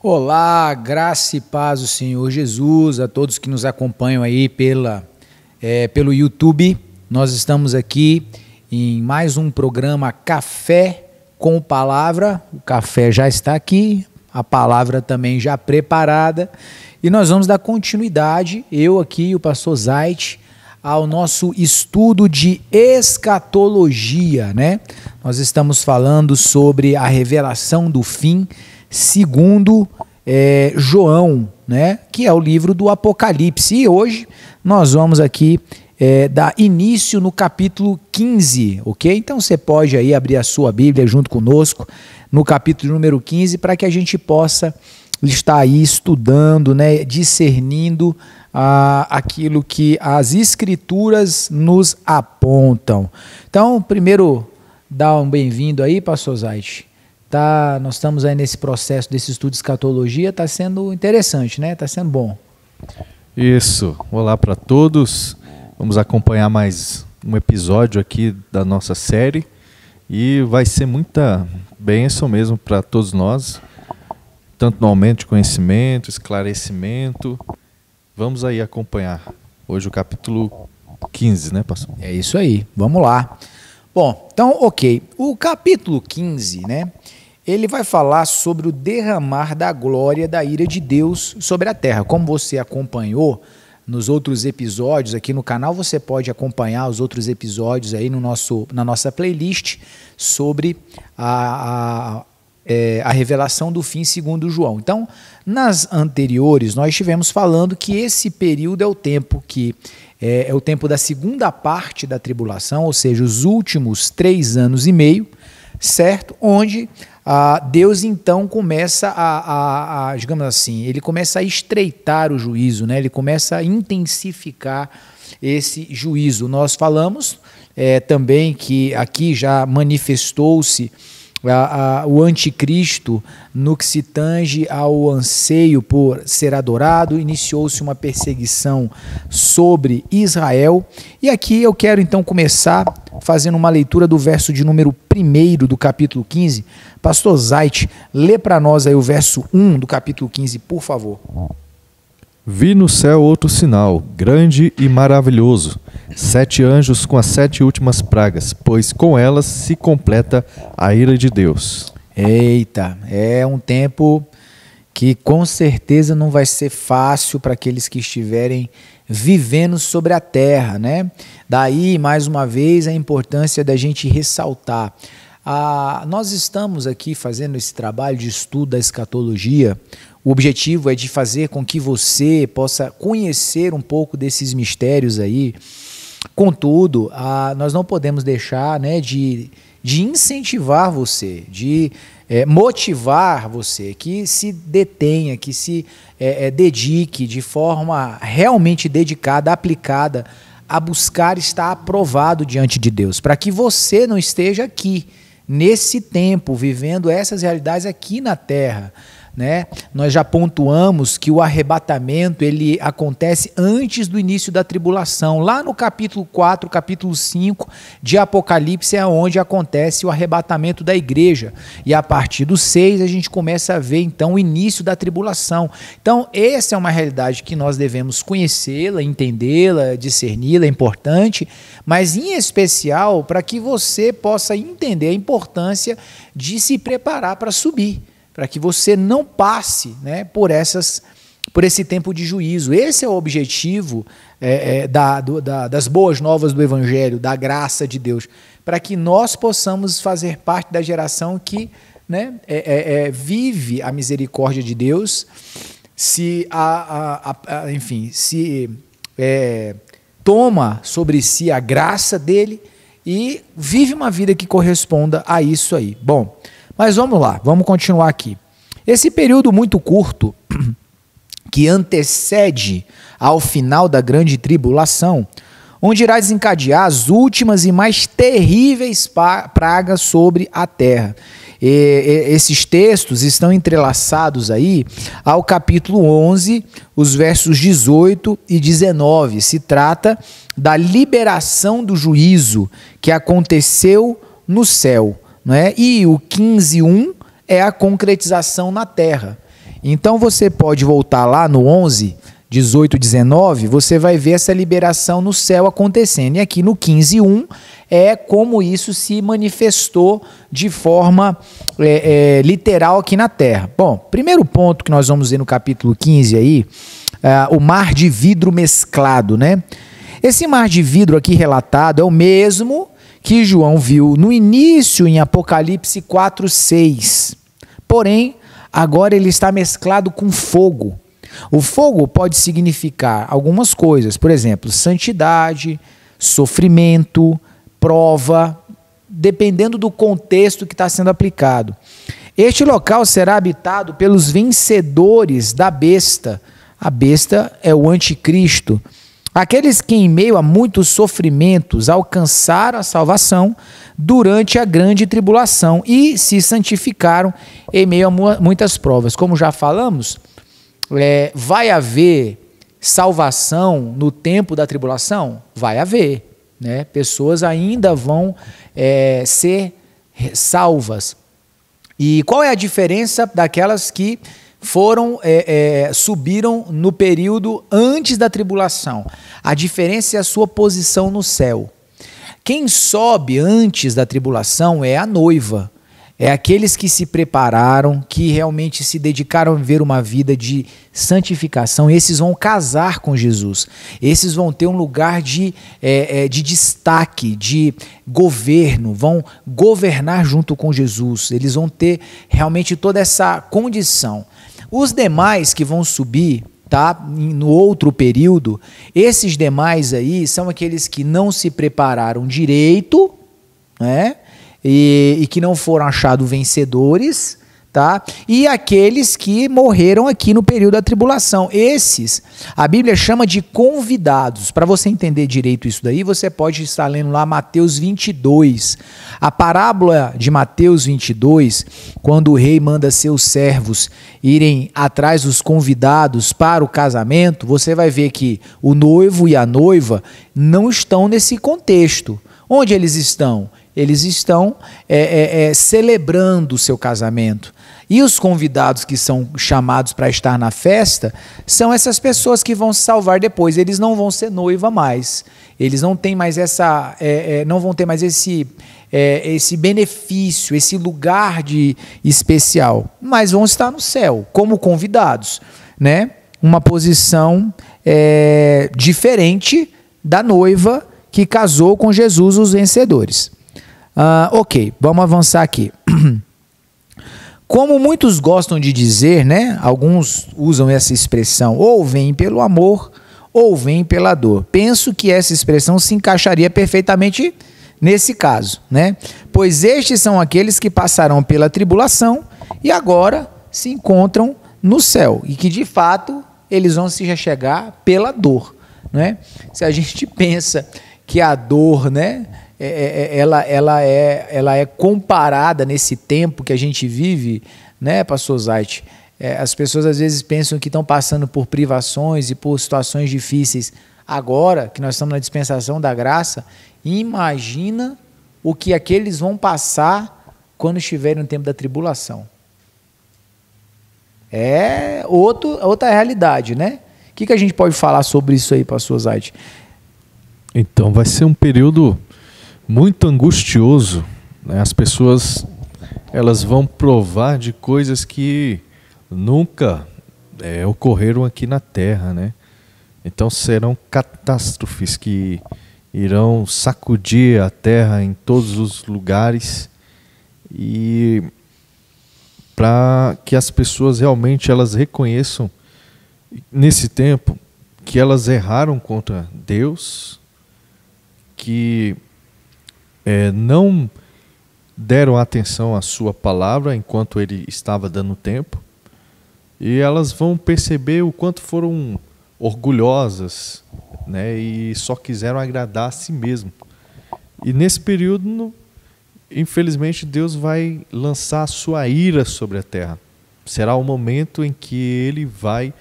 Olá, graça e paz do Senhor Jesus, a todos que nos acompanham aí pelo YouTube. Nós estamos aqui em mais um programa Café com Palavra. O café já está aqui, a palavra também já preparada. E nós vamos dar continuidade, eu aqui e o pastor Zait, ao nosso estudo de escatologia, né? Nós estamos falando sobre a revelação do fim segundo João, né? Que é o livro do Apocalipse. E hoje nós vamos aqui dar início no capítulo 15, ok? Então você pode aí abrir a sua Bíblia junto conosco no capítulo número 15 para que a gente possa estar aí estudando, né? Discernindo aquilo que as Escrituras nos apontam. Então, primeiro, dá um bem-vindo aí, pastor Zait. Nós estamos aí nesse processo desse estudo de escatologia, está sendo interessante, né? Está sendo bom. Isso. Olá para todos. Vamos acompanhar mais um episódio aqui da nossa série e vai ser muita bênção mesmo para todos nós, tanto no aumento de conhecimento, esclarecimento. Vamos aí acompanhar hoje o capítulo 15, né, pastor? É isso aí, vamos lá. Bom, então, ok. O capítulo 15, né? Ele vai falar sobre o derramar da glória da ira de Deus sobre a terra. Como você acompanhou nos outros episódios aqui no canal, você pode acompanhar os outros episódios aí na nossa playlist sobre a revelação do fim segundo João. Então, nas anteriores, nós estivemos falando que esse período é o tempo que é o tempo da segunda parte da tribulação, ou seja, os últimos 3 anos e meio, certo? Onde Deus então começa digamos assim, ele começa a estreitar o juízo, né? Ele começa a intensificar esse juízo. Nós falamos também que aqui já manifestou-se o anticristo no que se tange ao anseio por ser adorado. Iniciou-se uma perseguição sobre Israel, e aqui eu quero então começar fazendo uma leitura do verso de número 1 do capítulo 15. Pastor Zait, lê para nós aí o verso 1 do capítulo 15, por favor. Vi no céu outro sinal, grande e maravilhoso, 7 anjos com as 7 últimas pragas, pois com elas se completa a ira de Deus. Eita, é um tempo que com certeza não vai ser fácil para aqueles que estiverem vivendo sobre a terra, né? Daí, mais uma vez, a importância da gente ressaltar. Nós estamos aqui fazendo esse trabalho de estudo da escatologia. O objetivo é de fazer com que você possa conhecer um pouco desses mistérios aí. Contudo, nós não podemos deixar, né, de incentivar você, de motivar você, que se detenha, que se dedique de forma realmente dedicada, aplicada, a buscar estar aprovado diante de Deus, para que você não esteja aqui, nesse tempo, vivendo essas realidades aqui na terra, né? Nós já pontuamos que o arrebatamento ele acontece antes do início da tribulação. Lá no capítulo 4, capítulo 5 de Apocalipse é onde acontece o arrebatamento da igreja. E a partir do 6 a gente começa a ver então o início da tribulação. Então essa é uma realidade que nós devemos conhecê-la, entendê-la, discerni-la, é importante, mas em especial para que você possa entender a importância de se preparar para subir, para que você não passe, né, por esse tempo de juízo. Esse é o objetivo das boas novas do Evangelho, da graça de Deus, para que nós possamos fazer parte da geração que, né, vive a misericórdia de Deus, toma sobre si a graça dele e vive uma vida que corresponda a isso aí. Bom, mas vamos lá, vamos continuar aqui. Esse período muito curto, que antecede ao final da grande tribulação, onde irá desencadear as últimas e mais terríveis pragas sobre a terra. Esses textos estão entrelaçados aí ao capítulo 11, os versos 18 e 19. Se trata da liberação do juízo que aconteceu no céu, não é? E o 15:1 é a concretização na terra. Então você pode voltar lá no 11, 18, 19, você vai ver essa liberação no céu acontecendo. E aqui no 15:1 é como isso se manifestou de forma literal aqui na terra. Bom, primeiro ponto que nós vamos ver no capítulo 15 aí, o mar de vidro mesclado, né? Esse mar de vidro aqui relatado é o mesmo que João viu no início em Apocalipse 4:6. Porém, agora ele está mesclado com fogo. O fogo pode significar algumas coisas, por exemplo, santidade, sofrimento, prova, dependendo do contexto que está sendo aplicado. Este local será habitado pelos vencedores da besta. A besta é o anticristo. Aqueles que em meio a muitos sofrimentos alcançaram a salvação durante a grande tribulação e se santificaram em meio a muitas provas. Como já falamos, vai haver salvação no tempo da tribulação? Vai haver, né? Pessoas ainda vão ser salvas. E qual é a diferença daquelas que subiram no período antes da tribulação? A diferença é a sua posição no céu. Quem sobe antes da tribulação é a noiva. É aqueles que se prepararam, que realmente se dedicaram a viver uma vida de santificação. Esses vão casar com Jesus. Esses vão ter um lugar de destaque, de governo, vão governar junto com Jesus. Eles vão ter realmente toda essa condição. Os demais que vão subir, tá, no outro período, esses demais aí são aqueles que não se prepararam direito, né? E que não foram achados vencedores, tá? E aqueles que morreram aqui no período da tribulação. Esses, a Bíblia chama de convidados. Para você entender direito isso daí, você pode estar lendo lá Mateus 22. A parábola de Mateus 22, quando o rei manda seus servos irem atrás dos convidados para o casamento, você vai ver que o noivo e a noiva não estão nesse contexto. Onde eles estão? Eles estão celebrando o seu casamento. E os convidados que são chamados para estar na festa são essas pessoas que vão se salvar depois. Eles não vão ser noiva mais. Eles não têm mais não vão ter mais esse benefício, esse lugar de especial. Mas vão estar no céu como convidados, né? Uma posição diferente da noiva que casou com Jesus, os vencedores. Ok, vamos avançar aqui. Como muitos gostam de dizer, né? Alguns usam essa expressão, ou vem pelo amor, ou vem pela dor. Penso que essa expressão se encaixaria perfeitamente nesse caso, né? Pois estes são aqueles que passarão pela tribulação e agora se encontram no céu. E que, de fato, eles vão se chegar pela dor, né? Se a gente pensa que a dor, né? Ela é comparada nesse tempo que a gente vive, né, pastor Zait? As pessoas às vezes pensam que estão passando por privações e por situações difíceis. Agora que nós estamos na dispensação da graça, imagina o que aqueles vão passar quando estiverem no tempo da tribulação. É outra realidade, né? O que a gente pode falar sobre isso aí, pastor Zait? Então vai ser um período muito angustioso, né? As pessoas elas vão provar de coisas que nunca ocorreram aqui na Terra, né? Então serão catástrofes que irão sacudir a Terra em todos os lugares, e para que as pessoas realmente elas reconheçam nesse tempo que elas erraram contra Deus, que não deram atenção à sua palavra enquanto ele estava dando tempo, e elas vão perceber o quanto foram orgulhosas, né, e só quiseram agradar a si mesmo. E nesse período, infelizmente, Deus vai lançar a sua ira sobre a terra. Será o momento em que ele vai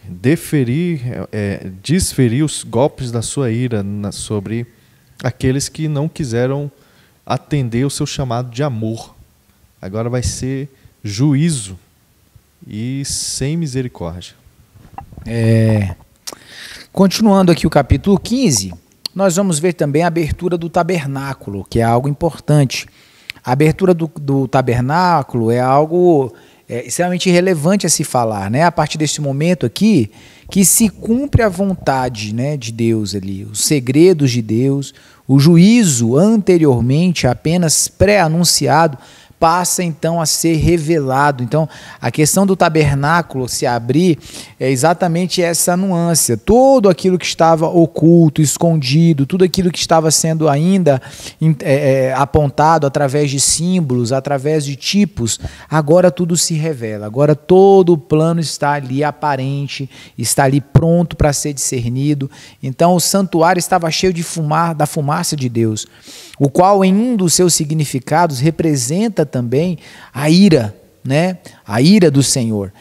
desferir os golpes da sua ira sobre aqueles que não quiseram atender o seu chamado de amor. Agora vai ser juízo. e sem misericórdia. Continuando aqui o capítulo 15, nós vamos ver também a abertura do tabernáculo, que é algo importante. A abertura do tabernáculo é algo extremamente relevante a se falar, né? A partir desse momento aqui, que se cumpre a vontade, né, de Deus ali, os segredos de Deus, o juízo anteriormente apenas pré-anunciado, passa então a ser revelado. Então, a questão do tabernáculo se abrir é exatamente essa nuance. Todo aquilo que estava oculto, escondido, tudo aquilo que estava sendo ainda apontado através de símbolos, através de tipos, agora tudo se revela. Agora todo o plano está ali aparente, está ali pronto para ser discernido. Então, o santuário estava cheio da fumaça de Deus, o qual em um dos seus significados representa também a ira, né? A ira do Senhor.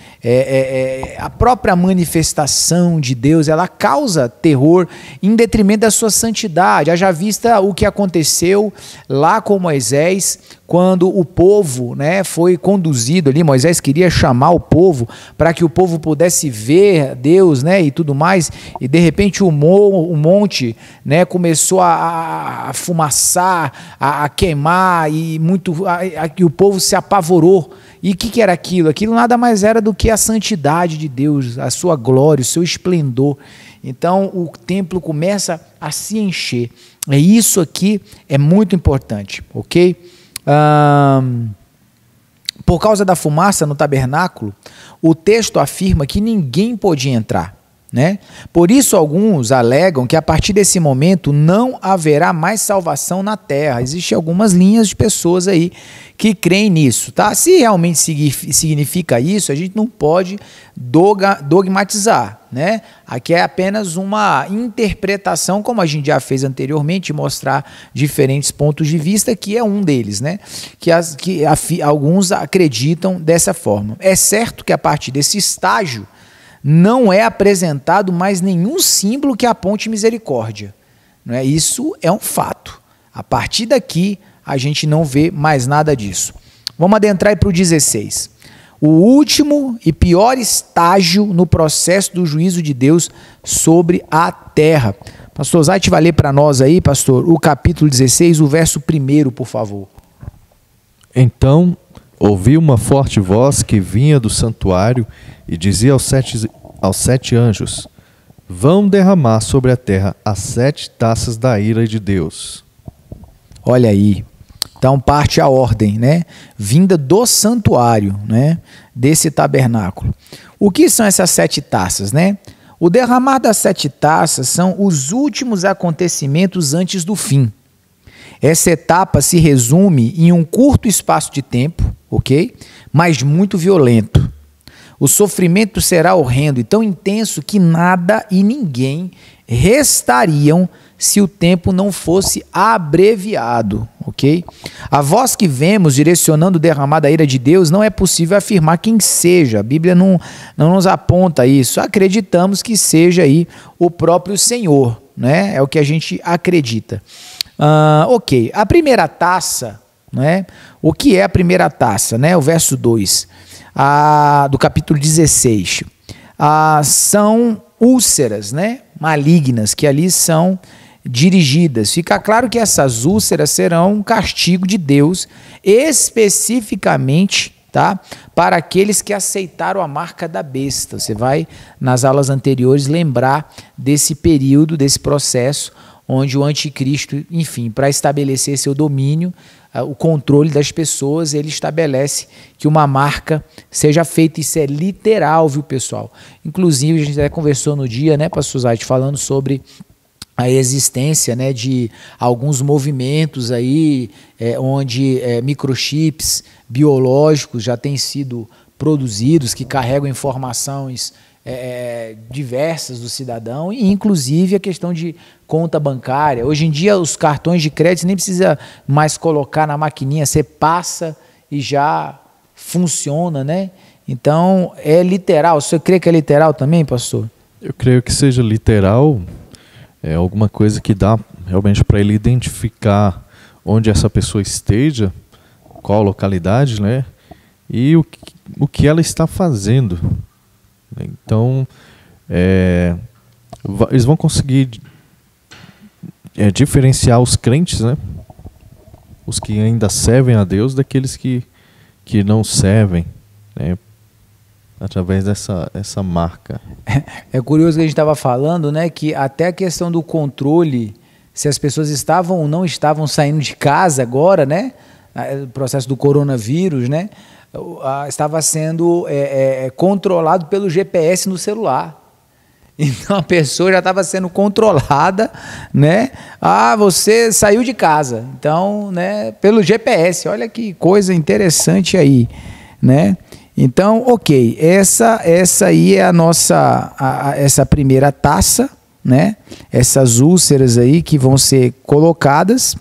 A própria manifestação de Deus, ela causa terror em detrimento da sua santidade. Haja vista o que aconteceu lá com Moisés, quando o povo, né, foi conduzido ali. Moisés queria chamar o povo para que o povo pudesse ver Deus, né, e tudo mais, e de repente o monte, né, começou a fumaçar, a queimar, e o povo se apavorou. E o que era aquilo? Aquilo nada mais era do que a santidade de Deus, a sua glória, o seu esplendor. Então o templo começa a se encher. Isso aqui é muito importante, ok? Por causa da fumaça no tabernáculo, o texto afirma que ninguém podia entrar, né? Por isso alguns alegam que a partir desse momento não haverá mais salvação na terra. Existem algumas linhas de pessoas aí que creem nisso, tá? Se realmente significa isso, a gente não pode dogmatizar, né? Aqui é apenas uma interpretação, como a gente já fez anteriormente, mostrar diferentes pontos de vista, que é um deles, né? Alguns acreditam dessa forma. É certo que a partir desse estágio não é apresentado mais nenhum símbolo que aponte misericórdia, não é? Isso é um fato. A partir daqui, a gente não vê mais nada disso. Vamos adentrar para o 16. O último e pior estágio no processo do juízo de Deus sobre a terra. Pastor Zait vai ler para nós aí, pastor, o capítulo 16, o verso 1, por favor. Então, ouvi uma forte voz que vinha do santuário e dizia aos sete anjos: vão derramar sobre a terra as 7 taças da ira de Deus. Olha aí. Então parte a ordem, né? Vinda do santuário, né? Desse tabernáculo. O que são essas 7 taças, né? O derramar das 7 taças são os últimos acontecimentos antes do fim. Essa etapa se resume em um curto espaço de tempo, ok? Mas muito violento. O sofrimento será horrendo e tão intenso que nada e ninguém restariam se o tempo não fosse abreviado, ok? A voz que vemos direcionando o derramar da ira de Deus não é possível afirmar quem seja. A Bíblia não nos aponta isso. Acreditamos que seja aí o próprio Senhor, né? É o que a gente acredita. Ok, a primeira taça, né? O que é a primeira taça, né? O verso 2 do capítulo 16. São úlceras, né? Malignas que ali são dirigidas. Fica claro que essas úlceras serão um castigo de Deus, especificamente, tá? Para aqueles que aceitaram a marca da besta. Você vai, nas aulas anteriores, lembrar desse período, desse processo, onde o anticristo, enfim, para estabelecer seu domínio, o controle das pessoas, ele estabelece que uma marca seja feita. Isso é literal, viu, pessoal? Inclusive, a gente até conversou no dia, né, pastor Zait, falando sobre a existência, né, de alguns movimentos aí, onde microchips biológicos já têm sido produzidos, que carregam informações diversas do cidadão, e inclusive a questão de conta bancária. Hoje em dia os cartões de crédito nem precisa mais colocar na maquininha, você passa e já funciona, né? Então é literal. Você crê que é literal também, pastor? Eu creio que seja literal, é alguma coisa que dá realmente para ele identificar onde essa pessoa esteja, qual localidade, né? E o que ela está fazendo. Então, eles vão conseguir diferenciar os crentes, né? Os que ainda servem a Deus, daqueles que não servem, né? Através dessa marca. É curioso que a gente estava falando, né, que até a questão do controle, se as pessoas estavam ou não estavam saindo de casa agora, né, o processo do coronavírus, né, estava sendo controlado pelo GPS no celular. Então a pessoa já estava sendo controlada, né? Você saiu de casa, então, né, pelo GPS. Olha que coisa interessante aí, né? Então, ok, essa aí é a nossa, essa primeira taça, né? Essas úlceras aí que vão ser colocadas.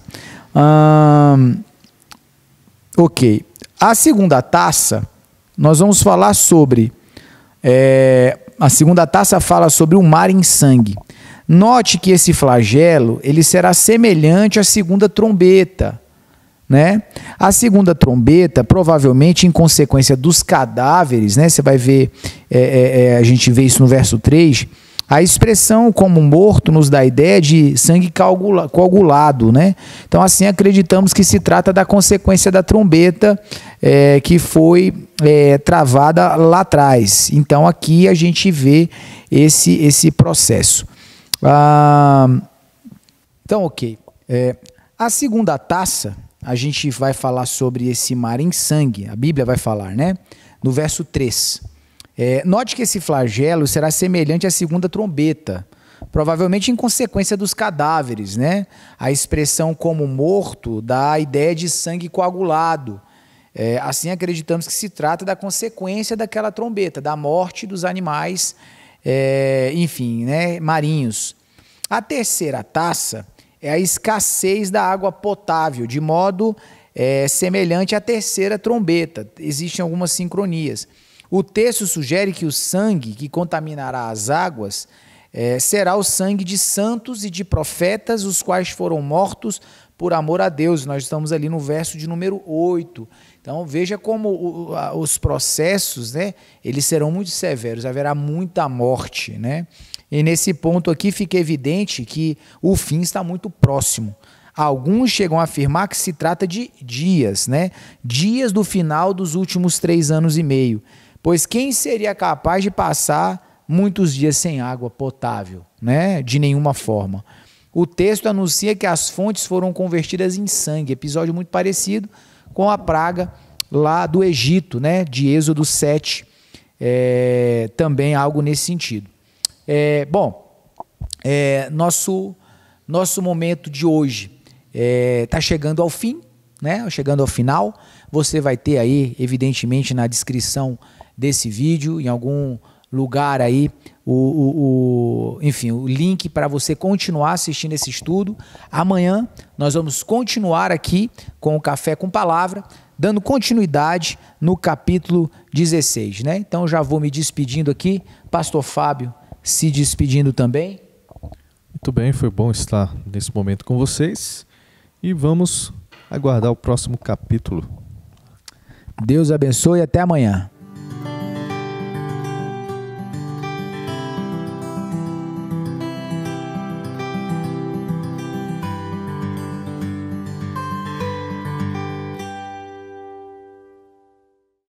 Ok, a segunda taça, nós vamos falar sobre... a segunda taça fala sobre o mar em sangue. Note que esse flagelo ele será semelhante à segunda trombeta, né? A segunda trombeta, provavelmente em consequência dos cadáveres, né? Você vai ver, a gente vê isso no verso 3, a expressão como morto nos dá a ideia de sangue coagulado, né? Então assim acreditamos que se trata da consequência da trombeta que foi travada lá atrás. Então aqui a gente vê esse processo. Então ok, a segunda taça, a gente vai falar sobre esse mar em sangue, a Bíblia vai falar, né? No verso 3. Note que esse flagelo será semelhante à segunda trombeta, provavelmente em consequência dos cadáveres, né? A expressão como morto dá a ideia de sangue coagulado. Assim acreditamos que se trata da consequência daquela trombeta, da morte dos animais, enfim, né, marinhos. A terceira taça é a escassez da água potável, de modo semelhante à terceira trombeta. Existem algumas sincronias. O texto sugere que o sangue que contaminará as águas será o sangue de santos e de profetas, os quais foram mortos por amor a Deus. Nós estamos ali no verso de número 8. Então veja como os processos, né, eles serão muito severos, haverá muita morte, né? E nesse ponto aqui fica evidente que o fim está muito próximo. Alguns chegam a afirmar que se trata de dias, né? Dias do final dos últimos 3 anos e meio. Pois quem seria capaz de passar muitos dias sem água potável, né? De nenhuma forma. O texto anuncia que as fontes foram convertidas em sangue, episódio muito parecido com a praga lá do Egito, né? De Êxodo 7, também algo nesse sentido. Nosso momento de hoje está chegando ao fim, né? Chegando ao final. Você vai ter aí, evidentemente, na descrição desse vídeo, em algum lugar aí, enfim, o link para você continuar assistindo esse estudo. Amanhã nós vamos continuar aqui com o Café com Palavra, dando continuidade no capítulo 16, né? Então já vou me despedindo aqui, Pastor Fábio se despedindo também. Muito bem, foi bom estar nesse momento com vocês e vamos aguardar o próximo capítulo. Deus abençoe e até amanhã.